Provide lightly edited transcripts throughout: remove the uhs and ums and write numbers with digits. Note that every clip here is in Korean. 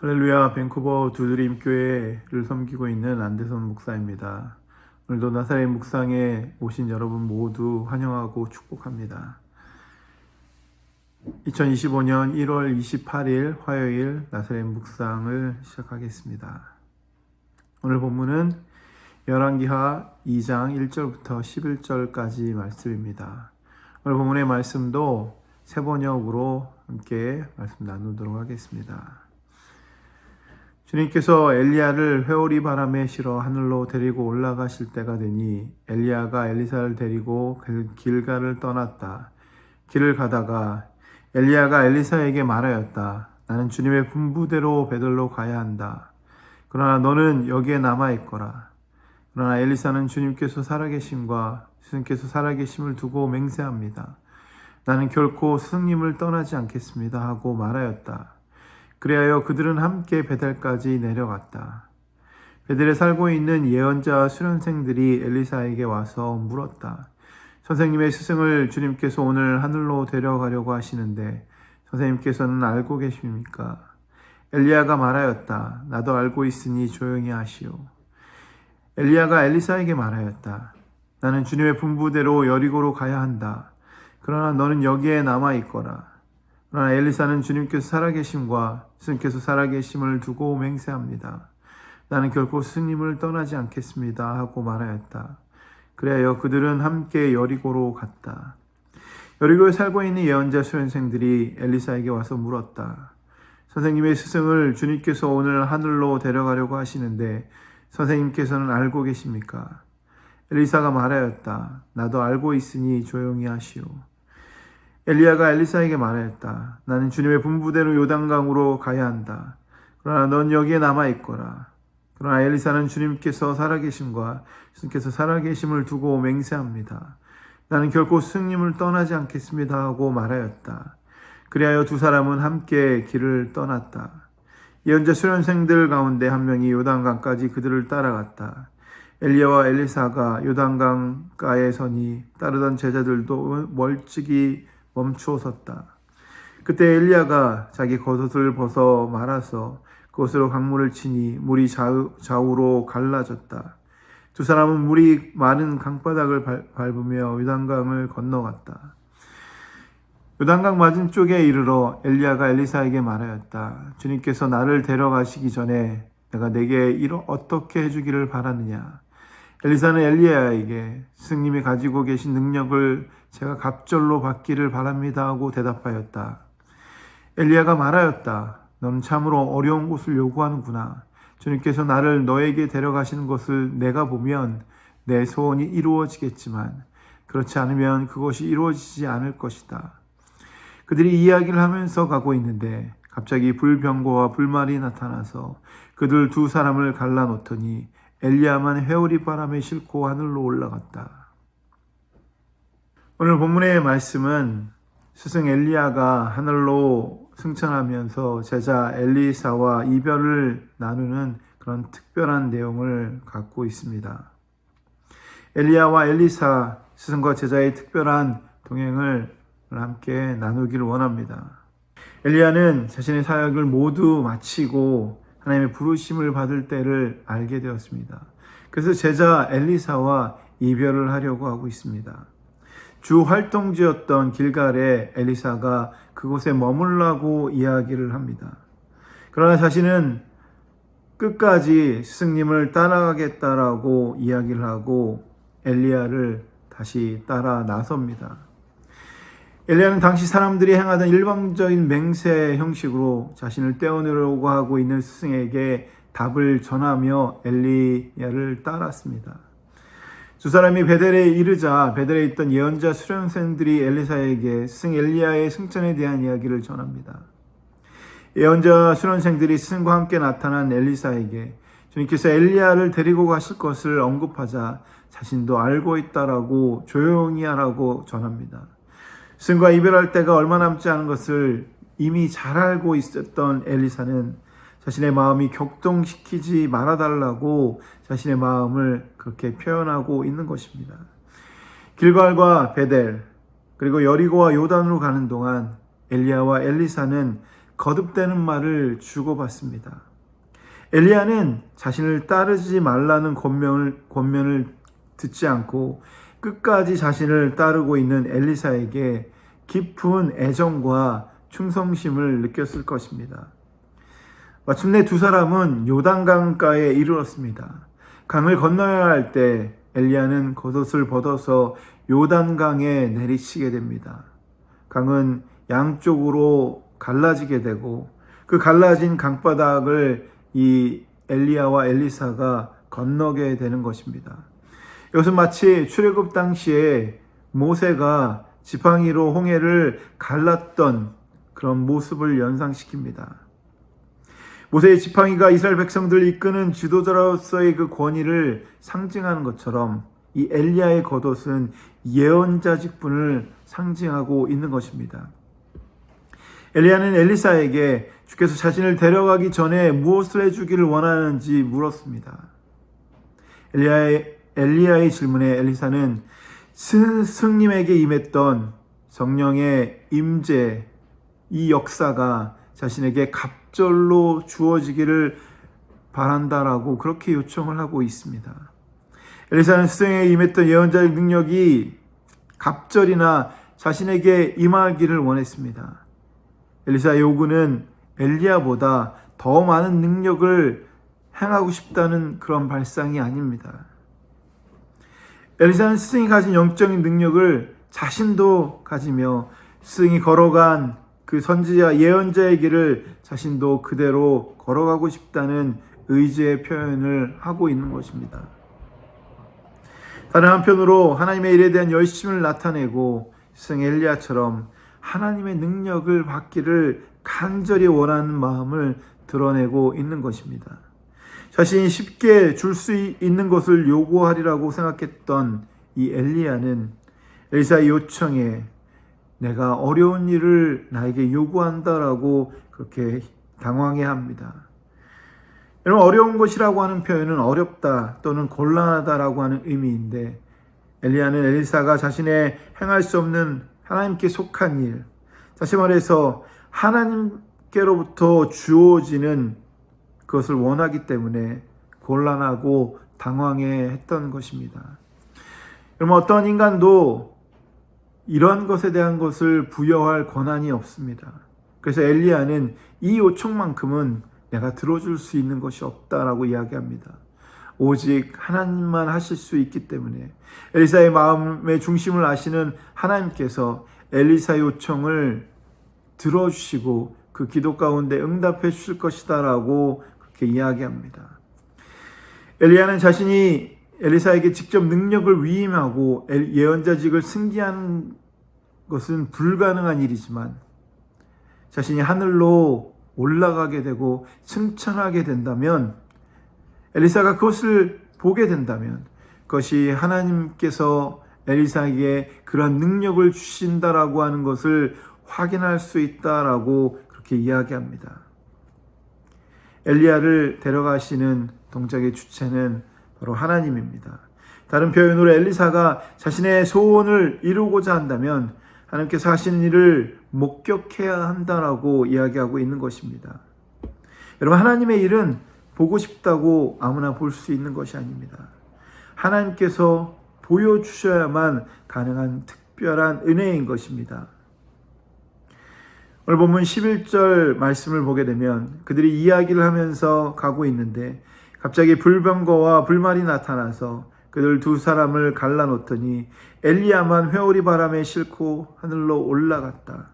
할렐루야, 밴쿠버 두드림 교회를 섬기고 있는 안대선 목사입니다. 오늘도 나사렛 묵상에 오신 여러분 모두 환영하고 축복합니다. 2025년 1월 28일 화요일 나사렛 묵상을 시작하겠습니다. 오늘 본문은 열왕기하 2장 1절부터 11절까지 말씀입니다. 오늘 본문의 말씀도 새 번역으로 함께 말씀 나누도록 하겠습니다. 주님께서 엘리야를 회오리 바람에 실어 하늘로 데리고 올라가실 때가 되니 엘리야가 엘리사를 데리고 길갈을 떠났다. 길을 가다가 엘리야가 엘리사에게 말하였다. 나는 주님의 분부대로 베들로 가야 한다. 그러나 너는 여기에 남아있거라. 그러나 엘리사는 주님께서 살아계심과 스승께서 살아계심을 두고 맹세합니다. 나는 결코 스승님을 떠나지 않겠습니다 하고 말하였다. 그리하여 그들은 함께 베델까지 내려갔다. 베델에 살고 있는 예언자 수련생들이 엘리사에게 와서 물었다. 선생님의 스승을 주님께서 오늘 하늘로 데려가려고 하시는데 선생님께서는 알고 계십니까? 엘리야가 말하였다. 나도 알고 있으니 조용히 하시오. 엘리야가 엘리사에게 말하였다. 나는 주님의 분부대로 여리고로 가야 한다. 그러나 너는 여기에 남아있거라. 그러나 엘리사는 주님께서 살아계심과 스승께서 살아계심을 두고 맹세합니다. 나는 결코 스님을 떠나지 않겠습니다 하고 말하였다. 그리하여 그들은 함께 여리고로 갔다. 여리고에 살고 있는 예언자 수련생들이 엘리사에게 와서 물었다. 선생님의 스승을 주님께서 오늘 하늘로 데려가려고 하시는데 선생님께서는 알고 계십니까? 엘리사가 말하였다. 나도 알고 있으니 조용히 하시오. 엘리야가 엘리사에게 말하였다. 나는 주님의 분부대로 요단강으로 가야 한다. 그러나 넌 여기에 남아있거라. 그러나 엘리사는 주님께서 살아계심과 스승께서 살아계심을 두고 맹세합니다. 나는 결코 스승님을 떠나지 않겠습니다 하고 말하였다. 그리하여 두 사람은 함께 길을 떠났다. 예언자 수련생들 가운데 한 명이 요단강까지 그들을 따라갔다. 엘리야와 엘리사가 요단강가에 서니 따르던 제자들도 멀찍이 멈추어 섰다. 그때 엘리야가 자기 겉옷을 벗어 말아서 그것으로 강물을 치니 물이 좌우로 갈라졌다. 두 사람은 물이 많은 강바닥을 밟으며 요단강을 건너갔다. 요단강 맞은쪽에 이르러 엘리야가 엘리사에게 말하였다. 주님께서 나를 데려가시기 전에 내가 내게 어떻게 해주기를 바라느냐. 엘리사는 엘리야에게 스승님이 가지고 계신 능력을 제가 갑절로 받기를 바랍니다 하고 대답하였다. 엘리야가 말하였다. 너는 참으로 어려운 곳을 요구하는구나. 주님께서 나를 너에게 데려가시는 것을 내가 보면 내 소원이 이루어지겠지만 그렇지 않으면 그것이 이루어지지 않을 것이다. 그들이 이야기를 하면서 가고 있는데 갑자기 불병거와 불말이 나타나서 그들 두 사람을 갈라놓더니 엘리야만 회오리 바람에 싣고 하늘로 올라갔다. 오늘 본문의 말씀은 스승 엘리야가 하늘로 승천하면서 제자 엘리사와 이별을 나누는 그런 특별한 내용을 갖고 있습니다. 엘리야와 엘리사 스승과 제자의 특별한 동행을 함께 나누기를 원합니다. 엘리야는 자신의 사역을 모두 마치고 하나님의 부르심을 받을 때를 알게 되었습니다. 그래서 제자 엘리사와 이별을 하려고 하고 있습니다. 주 활동지였던 길갈에 엘리사가 그곳에 머물라고 이야기를 합니다. 그러나 자신은 끝까지 스승님을 따라가겠다라고 이야기를 하고 엘리야를 다시 따라 나섭니다. 엘리야는 당시 사람들이 행하던 일방적인 맹세 형식으로 자신을 떼어내려고 하고 있는 스승에게 답을 전하며 엘리야를 따랐습니다. 두 사람이 베델에 이르자 베델에 있던 예언자 수련생들이 엘리사에게 스승 엘리야의 승천에 대한 이야기를 전합니다. 예언자 수련생들이 스승과 함께 나타난 엘리사에게 주님께서 엘리야를 데리고 가실 것을 언급하자 자신도 알고 있다라고 조용히 하라고 전합니다. 스승과 이별할 때가 얼마 남지 않은 것을 이미 잘 알고 있었던 엘리사는 자신의 마음이 격동시키지 말아달라고 자신의 마음을 그렇게 표현하고 있는 것입니다. 길갈과 베델 그리고 여리고와 요단으로 가는 동안 엘리야와 엘리사는 거듭되는 말을 주고받습니다. 엘리야는 자신을 따르지 말라는 권면을 듣지 않고 끝까지 자신을 따르고 있는 엘리사에게 깊은 애정과 충성심을 느꼈을 것입니다. 마침내 두 사람은 요단강가에 이르렀습니다. 강을 건너야 할 때 엘리야는 겉옷을 벗어서 요단강에 내리치게 됩니다. 강은 양쪽으로 갈라지게 되고 그 갈라진 강바닥을 이 엘리야와 엘리사가 건너게 되는 것입니다. 이것은 마치 출애굽 당시에 모세가 지팡이로 홍해를 갈랐던 그런 모습을 연상시킵니다. 모세의 지팡이가 이스라엘 백성들을 이끄는 지도자로서의 그 권위를 상징하는 것처럼 이 엘리야의 겉옷은 예언자 직분을 상징하고 있는 것입니다. 엘리야는 엘리사에게 주께서 자신을 데려가기 전에 무엇을 해주기를 원하는지 물었습니다. 엘리야의 질문에 엘리사는 스승님에게 임했던 성령의 임재, 이 역사가 자신에게 갑절로 주어지기를 바란다라고 그렇게 요청을 하고 있습니다. 엘리사는 스승에게 임했던 예언자의 능력이 갑절이나 자신에게 임하기를 원했습니다. 엘리사의 요구는 엘리야보다 더 많은 능력을 행하고 싶다는 그런 발상이 아닙니다. 엘리사는 스승이 가진 영적인 능력을 자신도 가지며 스승이 걸어간 그 선지자 예언자의 길을 자신도 그대로 걸어가고 싶다는 의지의 표현을 하고 있는 것입니다. 다른 한편으로 하나님의 일에 대한 열심을 나타내고 스승 엘리야처럼 하나님의 능력을 받기를 간절히 원하는 마음을 드러내고 있는 것입니다. 자신이 쉽게 줄 수 있는 것을 요구하리라고 생각했던 이 엘리야는 엘리사의 요청에 내가 어려운 일을 나에게 요구한다라고 그렇게 당황해합니다. 여러분, 어려운 것이라고 하는 표현은 어렵다 또는 곤란하다라고 하는 의미인데 엘리야는 엘리사가 자신의 행할 수 없는 하나님께 속한 일, 다시 말해서 하나님께로부터 주어지는 그것을 원하기 때문에 곤란하고 당황해했던 것입니다. 여러분, 어떤 인간도 이런 것에 대한 것을 부여할 권한이 없습니다. 그래서 엘리야는 이 요청만큼은 내가 들어줄 수 있는 것이 없다라고 이야기합니다. 오직 하나님만 하실 수 있기 때문에 엘리사의 마음의 중심을 아시는 하나님께서 엘리사의 요청을 들어주시고 그 기도 가운데 응답해 주실 것이다 라고 그렇게 이야기합니다. 엘리야는 자신이 엘리사에게 직접 능력을 위임하고 예언자직을 승계하는 것은 불가능한 일이지만 자신이 하늘로 올라가게 되고 승천하게 된다면 엘리사가 그것을 보게 된다면 그것이 하나님께서 엘리사에게 그런 능력을 주신다라고 하는 것을 확인할 수 있다라고 그렇게 이야기합니다. 엘리야를 데려가시는 동작의 주체는 바로 하나님입니다. 다른 표현으로 엘리사가 자신의 소원을 이루고자 한다면 하나님께서 하시는 일을 목격해야 한다라고 이야기하고 있는 것입니다. 여러분, 하나님의 일은 보고 싶다고 아무나 볼 수 있는 것이 아닙니다. 하나님께서 보여주셔야만 가능한 특별한 은혜인 것입니다. 오늘 본문 11절 말씀을 보게 되면 그들이 이야기를 하면서 가고 있는데 갑자기 불병거와 불말이 나타나서 그들 두 사람을 갈라놓더니 엘리야만 회오리 바람에 싣고 하늘로 올라갔다.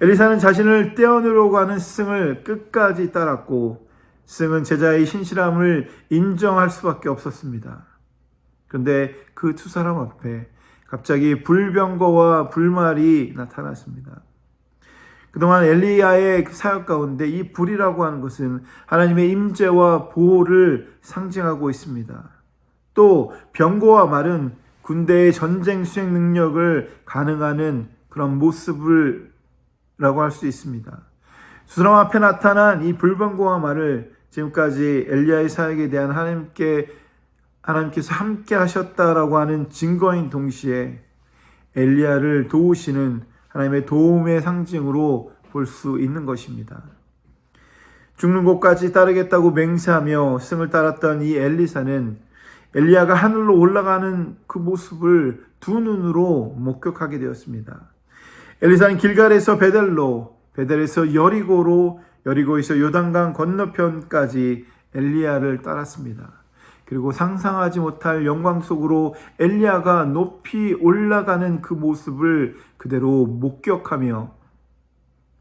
엘리사는 자신을 떼어내려고 하는 스승을 끝까지 따랐고 스승은 제자의 신실함을 인정할 수밖에 없었습니다. 그런데 그 두 사람 앞에 갑자기 불병거와 불말이 나타났습니다. 그동안 엘리야의 사역 가운데 이 불이라고 하는 것은 하나님의 임재와 보호를 상징하고 있습니다. 또 병거와 말은 군대의 전쟁 수행 능력을 가능하는 그런 모습을 라고 할 수 있습니다. 두 사람 앞에 나타난 이 불병거와 말을 지금까지 엘리야의 사역에 대한 하나님께서 함께 하셨다라고 하는 증거인 동시에 엘리야를 도우시는 하나님의 도움의 상징으로 볼 수 있는 것입니다. 죽는 곳까지 따르겠다고 맹세하며 승을 따랐던 이 엘리사는 엘리야가 하늘로 올라가는 그 모습을 두 눈으로 목격하게 되었습니다. 엘리사는 길갈에서 베델로, 베델에서 여리고로, 여리고에서 요단강 건너편까지 엘리야를 따랐습니다. 그리고 상상하지 못할 영광 속으로 엘리야가 높이 올라가는 그 모습을 그대로 목격하며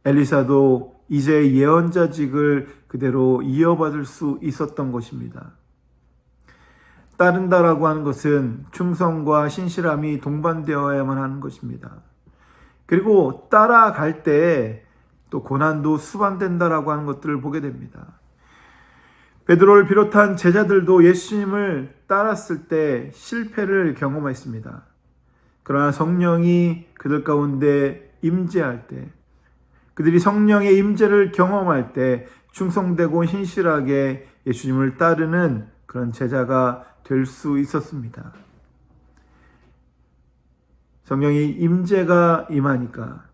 엘리사도 이제 예언자직을 그대로 이어받을 수 있었던 것입니다. 따른다라고 하는 것은 충성과 신실함이 동반되어야만 하는 것입니다. 그리고 따라갈 때 또 고난도 수반된다라고 하는 것들을 보게 됩니다. 베드로를 비롯한 제자들도 예수님을 따랐을 때 실패를 경험했습니다. 그러나 성령이 그들 가운데 임재할 때, 그들이 성령의 임재를 경험할 때 충성되고 신실하게 예수님을 따르는 그런 제자가 될 수 있었습니다. 성령의 임재가 임하니까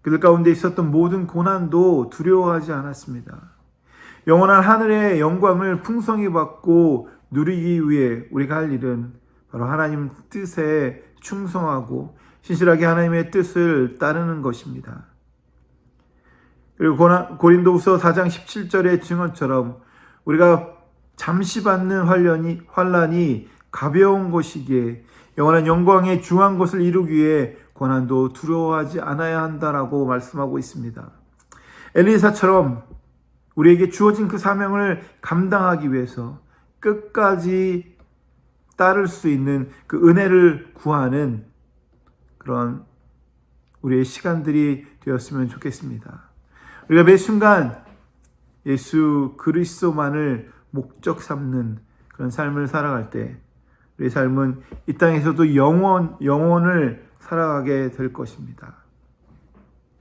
그들 가운데 있었던 모든 고난도 두려워하지 않았습니다. 영원한 하늘의 영광을 풍성히 받고 누리기 위해 우리가 할 일은 바로 하나님 뜻에 충성하고 신실하게 하나님의 뜻을 따르는 것입니다. 그리고 고린도후서 4장 17절의 증언처럼 우리가 잠시 받는 환난이 가벼운 것이기에 영원한 영광의 중한 것을 이루기 위해 고난도 두려워하지 않아야 한다라고 말씀하고 있습니다. 엘리사처럼 우리에게 주어진 그 사명을 감당하기 위해서 끝까지 따를 수 있는 그 은혜를 구하는 그런 우리의 시간들이 되었으면 좋겠습니다. 우리가 매 순간 예수 그리스도만을 목적 삼는 그런 삶을 살아갈 때 우리의 삶은 이 땅에서도 영원을 살아가게 될 것입니다.